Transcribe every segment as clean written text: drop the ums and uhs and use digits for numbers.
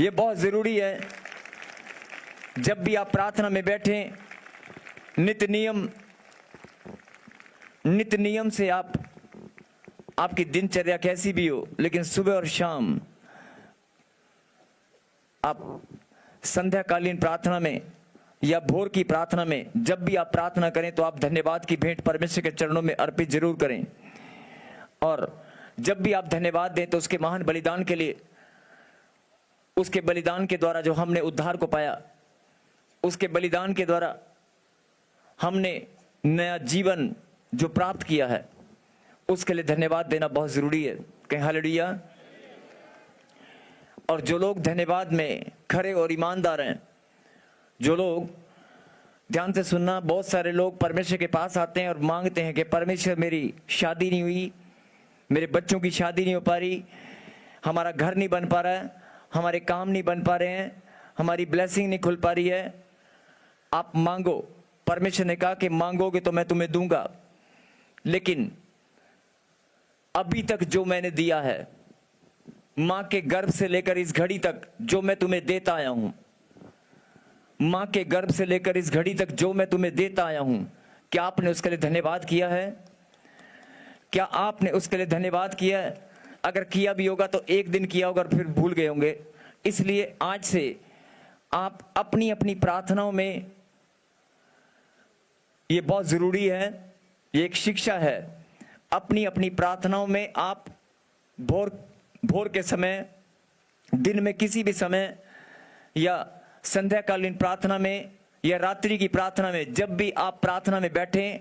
ये बहुत जरूरी है। जब भी आप प्रार्थना में बैठें, नित्य नियम से आपकी दिनचर्या कैसी भी हो, लेकिन सुबह और शाम आप संध्याकालीन प्रार्थना में या भोर की प्रार्थना में जब भी आप प्रार्थना करें तो आप धन्यवाद की भेंट परमेश्वर के चरणों में अर्पित जरूर करें। और जब भी आप धन्यवाद दें तो उसके महान बलिदान के लिए, उसके बलिदान के द्वारा जो हमने उद्धार को पाया, उसके बलिदान के द्वारा हमने नया जीवन जो प्राप्त किया है, उसके लिए धन्यवाद देना बहुत जरूरी है। कहें हालेलुया। और जो लोग धन्यवाद में खरे और ईमानदार हैं, जो लोग, ध्यान से सुनना, बहुत सारे लोग परमेश्वर के पास आते हैं और मांगते हैं कि परमेश्वर मेरी शादी नहीं हुई, मेरे बच्चों की शादी नहीं हो पा रही, हमारा घर नहीं बन पा रहा है, हमारे काम नहीं बन पा रहे हैं, हमारी ब्लेसिंग नहीं खुल पा रही है। आप मांगो, परमेश्वर ने कहा कि मांगोगे तो मैं तुम्हें दूंगा। लेकिन अभी तक जो मैंने दिया है, मां के गर्भ से लेकर इस घड़ी तक जो मैं तुम्हें देता आया हूं, मां के गर्भ से लेकर इस घड़ी तक जो मैं तुम्हें देता आया हूं, क्या आपने उसके लिए धन्यवाद किया है? क्या आपने उसके लिए धन्यवाद किया है? अगर किया भी होगा तो एक दिन किया होगा और फिर भूल गए होंगे। इसलिए आज से आप अपनी अपनी प्रार्थनाओं में, ये बहुत जरूरी है, ये एक शिक्षा है, अपनी अपनी प्रार्थनाओं में आप भोर के समय, दिन में किसी भी समय, या संध्याकालीन प्रार्थना में या रात्रि की प्रार्थना में, जब भी आप प्रार्थना में बैठें,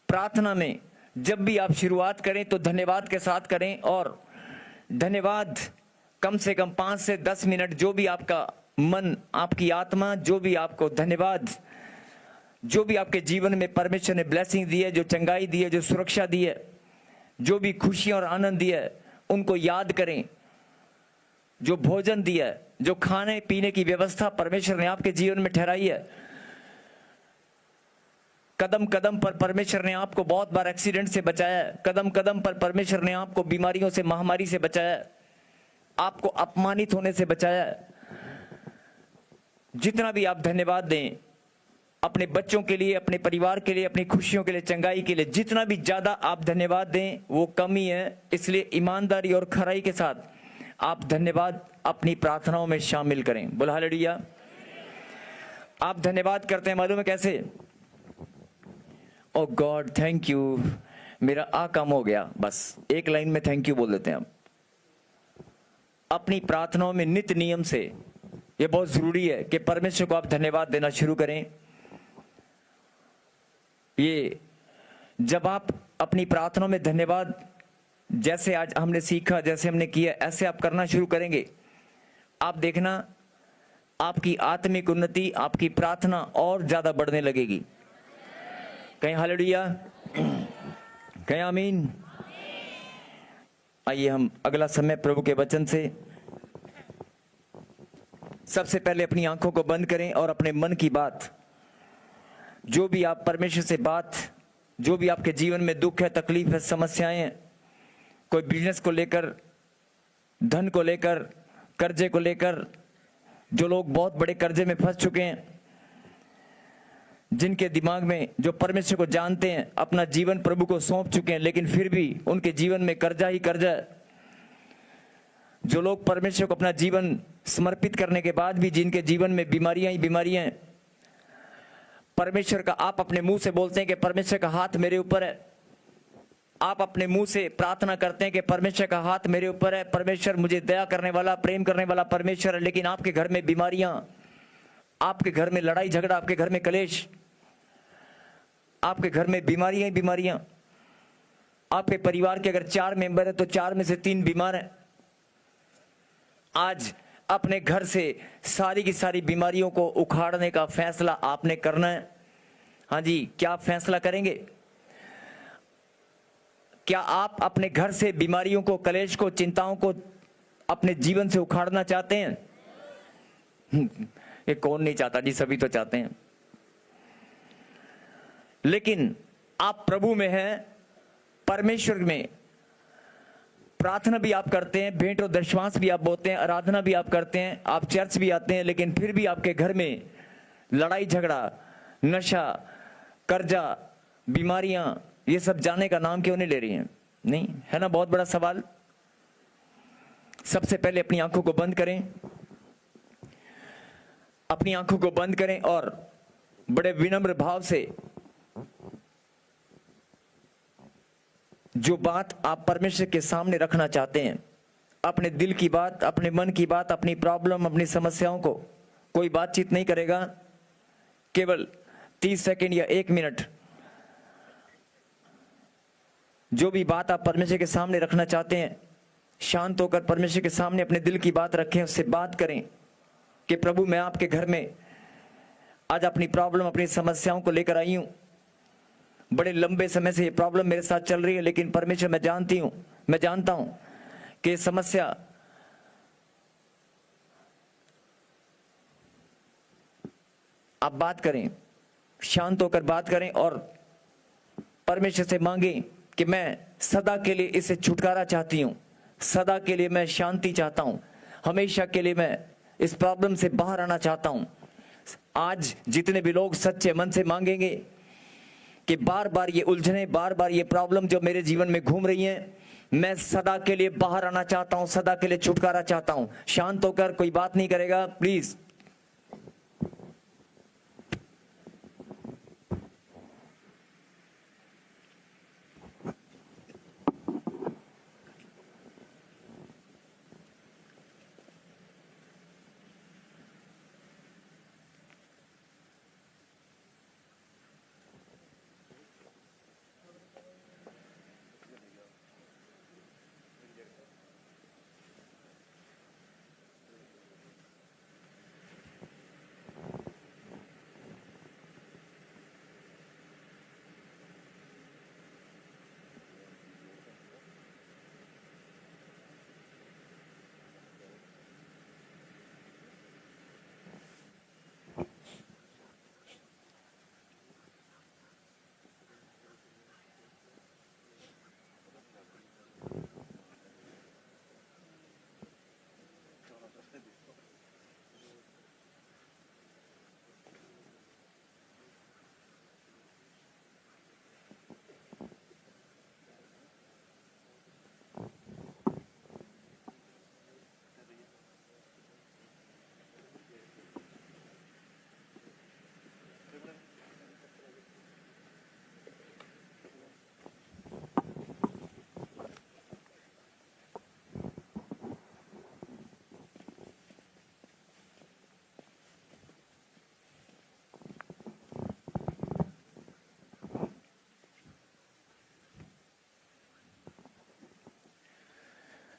प्रार्थना में जब भी आप शुरुआत करें तो धन्यवाद के साथ करें। और धन्यवाद कम से कम 5 से 10 मिनट, जो भी आपका मन, आपकी आत्मा, जो भी आपको धन्यवाद, जो भी आपके जीवन में परमेश्वर ने ब्लेसिंग दी है, जो चंगाई दी है, जो सुरक्षा दी है, जो भी खुशियां और आनंद दिया है, उनको याद करें। जो भोजन दिया है, जो खाने पीने की व्यवस्था परमेश्वर ने आपके जीवन में ठहराई है, कदम कदम पर परमेश्वर ने आपको बहुत बार एक्सीडेंट से बचाया है, कदम कदम पर परमेश्वर ने आपको बीमारियों से, महामारी से बचाया है, आपको अपमानित होने से बचाया है। जितना भी आप धन्यवाद दें, अपने बच्चों के लिए, अपने परिवार के लिए, अपनी खुशियों के लिए, चंगाई के लिए, जितना भी ज्यादा आप धन्यवाद दें वो कम ही है। इसलिए ईमानदारी और खराई के साथ आप धन्यवाद अपनी प्रार्थनाओं में शामिल करें। बोल हालेलुया। आप धन्यवाद करते हैं, मालूम है कैसे? ओ गॉड थैंक यू, मेरा काम हो गया, बस एक लाइन में थैंक यू बोल देते हैं हम। अपनी प्रार्थनाओं में नित्य नियम से ये बहुत जरूरी है कि परमेश्वर को आप धन्यवाद देना शुरू करें। ये जब आप अपनी प्रार्थनाओं में धन्यवाद, जैसे आज हमने सीखा, जैसे हमने किया, ऐसे आप करना शुरू करेंगे, आप देखना आपकी आत्मिक उन्नति, आपकी प्रार्थना और ज्यादा बढ़ने लगेगी। कहीं हालेलुया, कहीं आमीन। आइए हम अगला समय प्रभु के वचन से, सबसे पहले अपनी आंखों को बंद करें और अपने मन की बात, जो भी आप परमेश्वर से बात, जो भी आपके जीवन में दुख है, तकलीफ है, समस्याएं हैं, कोई बिजनेस को लेकर, धन को लेकर, कर्जे को लेकर, जो लोग बहुत बड़े कर्जे में फंस चुके हैं, जिनके दिमाग में, जो परमेश्वर को जानते हैं, अपना जीवन प्रभु को सौंप चुके हैं, लेकिन फिर भी उनके जीवन में कर्जा ही कर्जा है, जो लोग परमेश्वर को अपना जीवन समर्पित करने के बाद भी जिनके जीवन में बीमारियां ही बीमारियां हैं, परमेश्वर का, आप अपने मुंह से बोलते हैं कि परमेश्वर का हाथ मेरे ऊपर है, आप अपने मुंह से प्रार्थना करते हैं कि परमेश्वर का हाथ मेरे ऊपर है, परमेश्वर मुझे दया करने वाला, प्रेम करने वाला परमेश्वर है, लेकिन आपके घर में बीमारियां, आपके घर में लड़ाई झगड़ा, आपके घर में कलेश, आपके घर में बीमारियां ही बीमारियां, आपके परिवार के अगर 4 मेंबर है तो 4 में से 3 बीमार हैं। आज अपने घर से सारी की सारी बीमारियों को उखाड़ने का फैसला आपने करना है। हाँ जी, क्या आप फैसला करेंगे? क्या आप अपने घर से बीमारियों को, कलेश को, चिंताओं को अपने जीवन से उखाड़ना चाहते हैं? ये कौन नहीं चाहता जी, सभी तो चाहते हैं। लेकिन आप प्रभु में हैं, परमेश्वर में, प्रार्थना भी आप करते हैं, भेंट और दशमांश भी आप बोते हैं, आराधना भी आप करते हैं, आप चर्च भी आते हैं, लेकिन फिर भी आपके घर में लड़ाई झगड़ा, नशा, कर्जा, बीमारियां, ये सब जाने का नाम क्यों नहीं ले रही हैं? नहीं है ना? बहुत बड़ा सवाल। सबसे पहले अपनी आंखों को बंद करें, अपनी आंखों को बंद करें और बड़े विनम्र भाव से जो बात आप परमेश्वर के सामने रखना चाहते हैं, अपने दिल की बात, अपने मन की बात, अपनी प्रॉब्लम, अपनी समस्याओं को, कोई बातचीत नहीं करेगा, केवल 30 सेकंड या 1 मिनट जो भी बात आप परमेश्वर के सामने रखना चाहते हैं, शांत होकर परमेश्वर के सामने अपने दिल की बात रखें, उससे बात करें कि प्रभु मैं आपके घर में आज अपनी प्रॉब्लम, अपनी समस्याओं को लेकर आई हूं। बड़े लंबे समय से ये प्रॉब्लम मेरे साथ चल रही है, लेकिन परमेश्वर मैं जानता हूं कि समस्या आप बात करें, शांत होकर बात करें और परमेश्वर से मांगें कि मैं सदा के लिए इससे छुटकारा चाहती हूं, सदा के लिए मैं शांति चाहता हूं, हमेशा के लिए मैं इस प्रॉब्लम से बाहर आना चाहता हूं। आज जितने भी लोग सच्चे मन से मांगेंगे कि बार बार ये उलझने, बार बार ये प्रॉब्लम जो मेरे जीवन में घूम रही हैं, मैं सदा के लिए बाहर आना चाहता हूं, सदा के लिए छुटकारा चाहता हूं। शांत होकर, कोई बात नहीं करेगा, प्लीज।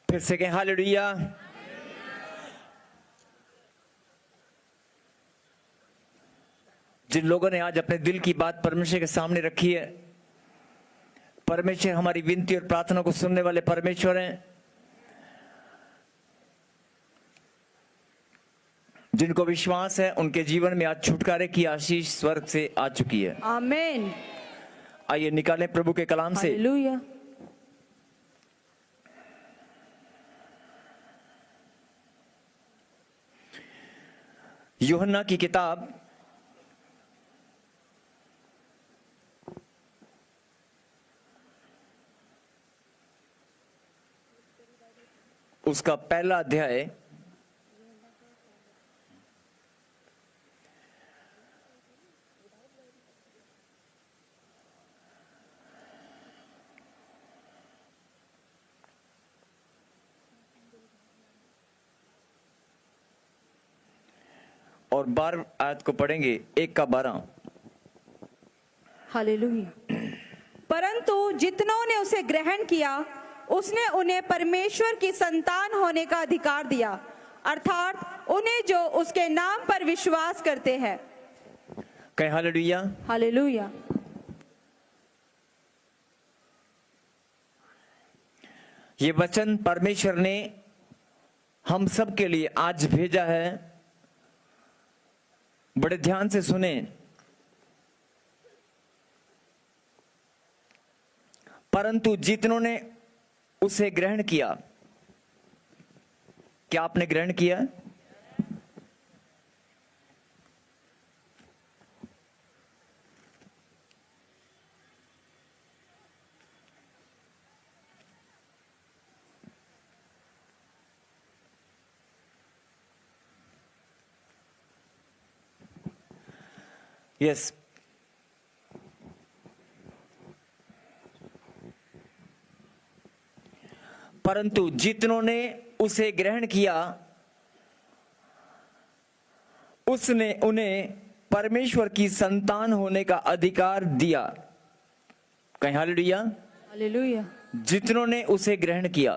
फिर से कहें हालेलुया। जिन लोगों ने आज अपने दिल की बात परमेश्वर के सामने रखी है, परमेश्वर हमारी विनती और प्रार्थना को सुनने वाले परमेश्वर हैं। जिनको विश्वास है उनके जीवन में आज छुटकारे की आशीष स्वर्ग से आ चुकी है। आमीन। आइए निकालें प्रभु के कलाम से। हालेलुया। यूहन्ना की किताब उसका पहला अध्याय और 12 आयत को पढ़ेंगे, 1 का 12। हालेलुया। परंतु जितनों ने उसे ग्रहण किया, उसने उन्हें परमेश्वर की संतान होने का अधिकार दिया, अर्थात उन्हें जो उसके नाम पर विश्वास करते हैं। कहें हालेलुया। हालेलुया। ये वचन परमेश्वर ने हम सब के लिए आज भेजा है। बड़े ध्यान से सुने। परंतु जितनों ने उसे ग्रहण किया। क्या आपने ग्रहण किया? यस। परंतु जितनों ने उसे ग्रहण किया उसने उन्हें परमेश्वर की संतान होने का अधिकार दिया। कहीं हालेलुया। हालेलुया। जितनों ने उसे ग्रहण किया,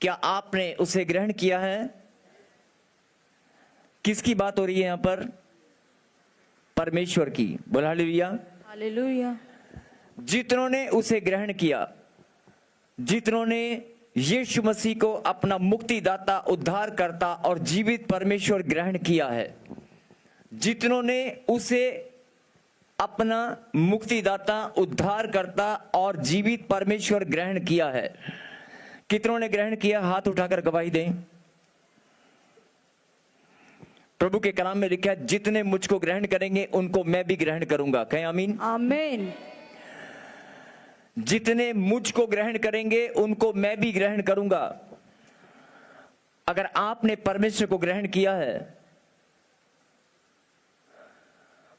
क्या आपने उसे ग्रहण किया है? किसकी बात हो रही है यहां पर? परमेश्वर की। बोल हालेलुया। हालेलुया। जितनों ने उसे ग्रहण किया, जितनों ने यीशु मसीह को अपना मुक्तिदाता, उद्धारकर्ता और जीवित परमेश्वर ग्रहण किया है, जितनों ने उसे अपना मुक्तिदाता, उद्धारकर्ता और जीवित परमेश्वर ग्रहण किया है, कितनों ने ग्रहण किया? हाथ उठाकर गवाही दें। प्रभु के कलाम में लिखा है, जितने मुझको ग्रहण करेंगे उनको मैं भी ग्रहण करूंगा। कहें आमीन। आमीन। जितने मुझको ग्रहण करेंगे उनको मैं भी ग्रहण करूंगा। अगर आपने परमेश्वर को ग्रहण किया है,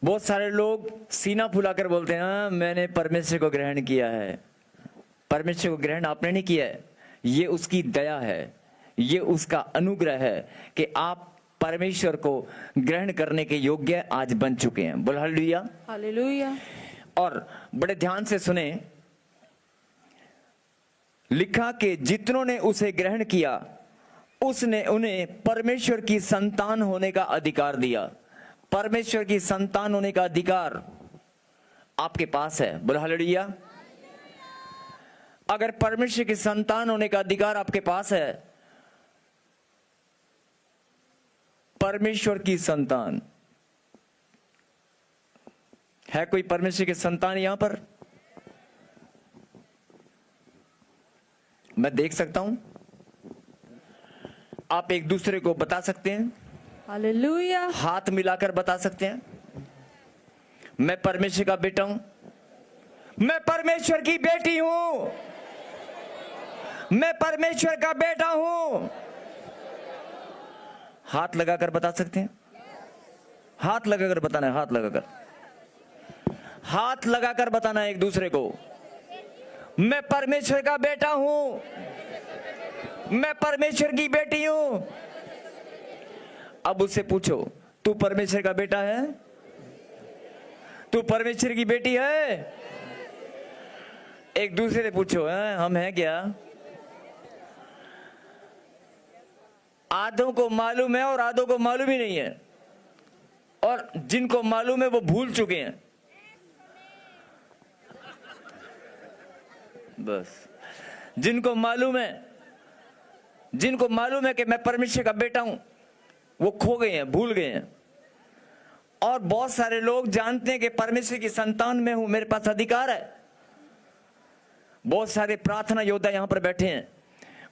बहुत सारे लोग सीना फुलाकर बोलते हैं, हाँ मैंने परमेश्वर को ग्रहण किया है। परमेश्वर को ग्रहण आपने नहीं किया है, ये उसकी दया है, ये उसका अनुग्रह है कि आप परमेश्वर को ग्रहण करने के योग्य आज बन चुके हैं। बोल हालेलुया। हालेलुया। और बड़े ध्यान से सुने, लिखा कि जितनों ने उसे ग्रहण किया उसने उन्हें परमेश्वर की संतान होने का अधिकार दिया। परमेश्वर की संतान होने का अधिकार आपके पास है। बोल हालेलुया। अगर परमेश्वर की संतान होने का अधिकार आपके पास है, परमेश्वर की संतान है, कोई परमेश्वर की संतान यहां पर? मैं देख सकता हूं, आप एक दूसरे को बता सकते हैं, हालेलुया। हाथ मिलाकर बता सकते हैं, मैं परमेश्वर का बेटा हूं, मैं परमेश्वर की बेटी हूं, मैं परमेश्वर का बेटा हूं। हाथ लगाकर बता सकते हैं? हाथ लगाकर बताना है, हाथ लगाकर, हाथ लगाकर बताना है एक दूसरे को, मैं परमेश्वर का बेटा हूं, मैं परमेश्वर की बेटी हूं। अब उससे पूछो, तू परमेश्वर का बेटा है? तू परमेश्वर की बेटी है? एक दूसरे से पूछो, है हम हैं क्या? आधों को मालूम है और आधों को मालूम ही नहीं है, और जिनको मालूम है वो भूल चुके हैं। बस जिनको मालूम है कि मैं परमेश्वर का बेटा हूं, वो खो गए हैं, भूल गए हैं। और बहुत सारे लोग जानते हैं कि परमेश्वर की संतान में हूं, मेरे पास अधिकार है। बहुत सारे प्रार्थना योद्धा यहां पर बैठे हैं,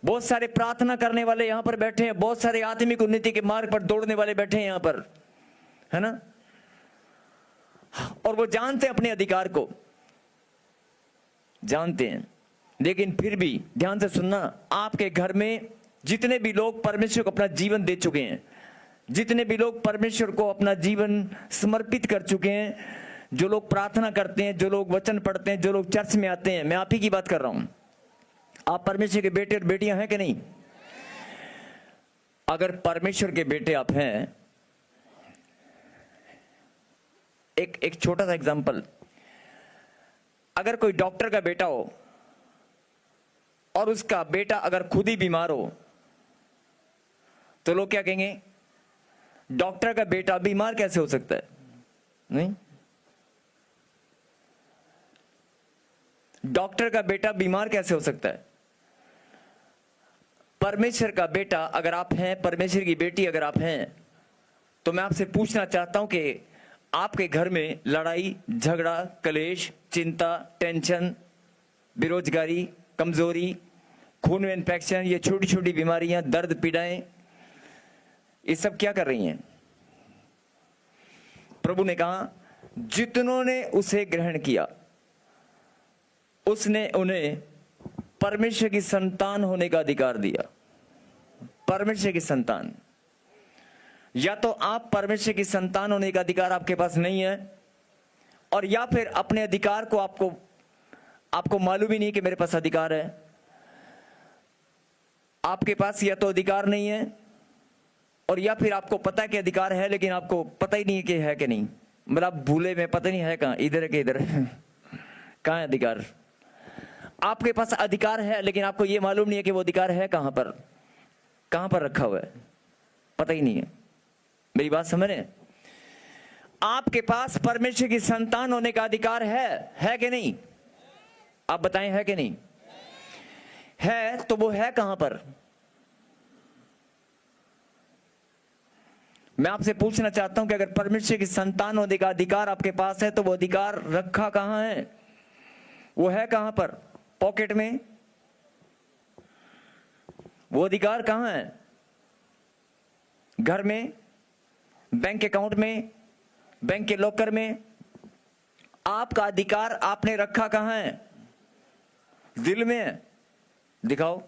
बहुत सारे प्रार्थना करने वाले यहां पर बैठे हैं, बहुत सारे आत्मिक उन्नति के मार्ग पर दौड़ने वाले बैठे हैं यहां पर, है ना? और वो जानते हैं अपने अधिकार को, जानते हैं, लेकिन फिर भी ध्यान से सुनना, आपके घर में जितने भी लोग परमेश्वर को अपना जीवन दे चुके हैं, जितने भी लोग परमेश्वर को अपना जीवन समर्पित कर चुके हैं, जो लोग प्रार्थना करते हैं, जो लोग वचन पढ़ते हैं, जो लोग चर्च में आते हैं, मैं आप ही की बात कर रहा हूं। आप परमेश्वर के बेटे और बेटियां हैं कि नहीं? अगर परमेश्वर के बेटे आप हैं, एक छोटा सा एग्जांपल, अगर कोई डॉक्टर का बेटा हो और उसका बेटा अगर खुद ही बीमार हो, तो लोग क्या कहेंगे? डॉक्टर का बेटा बीमार कैसे हो सकता है? नहीं, डॉक्टर का बेटा बीमार कैसे हो सकता है? परमेश्वर का बेटा अगर आप हैं, परमेश्वर की बेटी अगर आप हैं, तो मैं आपसे पूछना चाहता हूं कि आपके घर में लड़ाई झगड़ा, कलेश, चिंता, टेंशन, बेरोजगारी, कमजोरी, खून में इन्फेक्शन, ये छोटी छोटी बीमारियां, दर्द, पीड़ाएं, ये सब क्या कर रही हैं? प्रभु ने कहा जितनों ने उसे ग्रहण किया उसने उन्हें परमेश्वर की संतान होने का अधिकार दिया। परमेश्वर की संतान। या तो आप परमेश्वर की संतान होने का अधिकार आपके पास नहीं है, और या फिर अपने अधिकार को आपको मालूम ही नहीं कि मेरे पास अधिकार है। आपके पास या तो अधिकार नहीं है, और या फिर आपको पता है कि अधिकार है लेकिन आपको पता ही नहीं है कि है कि नहीं। मतलब आप भूले में, पता नहीं है कहां, इधर है कि इधर कहां है अधिकार। आपके पास अधिकार है लेकिन आपको यह मालूम नहीं है कि वो अधिकार है कहां पर रखा हुआ है, पता ही नहीं है। मेरी बात समझ रहे हैं? आपके पास परमेश्वर की संतान होने का अधिकार है कि नहीं? आप बताएं, है कि नहीं? है तो वो है कहां पर? मैं आपसे पूछना चाहता हूं कि अगर परमेश्वर की संतान होने का अधिकार आपके पास है तो वो अधिकार रखा कहां है? वो है कहां पर? पॉकेट में? वो अधिकार कहां है? घर में? बैंक अकाउंट में? बैंक के लॉकर में? आपका अधिकार आपने रखा कहां है? दिल में है? दिखाओ।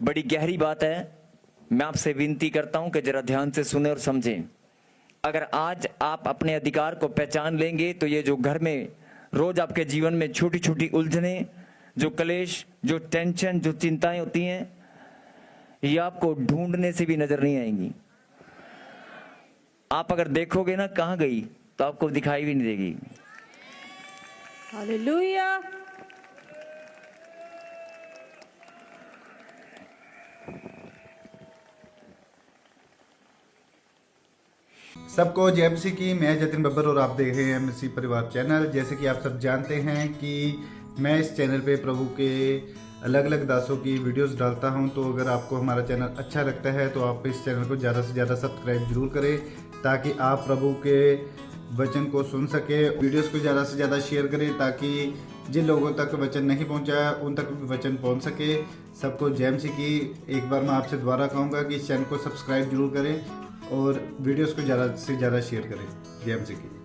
बड़ी गहरी बात है। मैं आपसे विनती करता हूं कि जरा ध्यान से सुने और समझें। अगर आज आप अपने अधिकार को पहचान लेंगे तो ये जो घर में रोज आपके जीवन में छोटी छोटी उलझनें, जो कलेश, जो टेंशन, जो चिंताएं होती हैं, ये आपको ढूंढने से भी नजर नहीं आएंगी। आप अगर देखोगे ना कहां गई तो आपको दिखाई भी नहीं देगी। हालेलुया। सबको जय मसीह की। मैं जतिन बब्बर और आप देख रहे हैं मसीह परिवार चैनल। जैसे कि आप सब जानते हैं कि मैं इस चैनल पे प्रभु के अलग अलग दासों की वीडियोस डालता हूं, तो अगर आपको हमारा चैनल अच्छा लगता है तो आप इस चैनल को ज़्यादा से ज़्यादा सब्सक्राइब जरूर करें, ताकि आप प्रभु के वचन को सुन सके। वीडियोस को ज़्यादा से ज़्यादा शेयर करें ताकि जिन लोगों तक वचन नहीं पहुंचा उन तक भी वचन पहुंच सके। सबको जय मसीह की। एक बार मैं आपसे दोबारा कहूँगा कि इस चैनल को सब्सक्राइब जरूर करें और वीडियोस को ज़्यादा से ज़्यादा शेयर करें। जय मसीह की।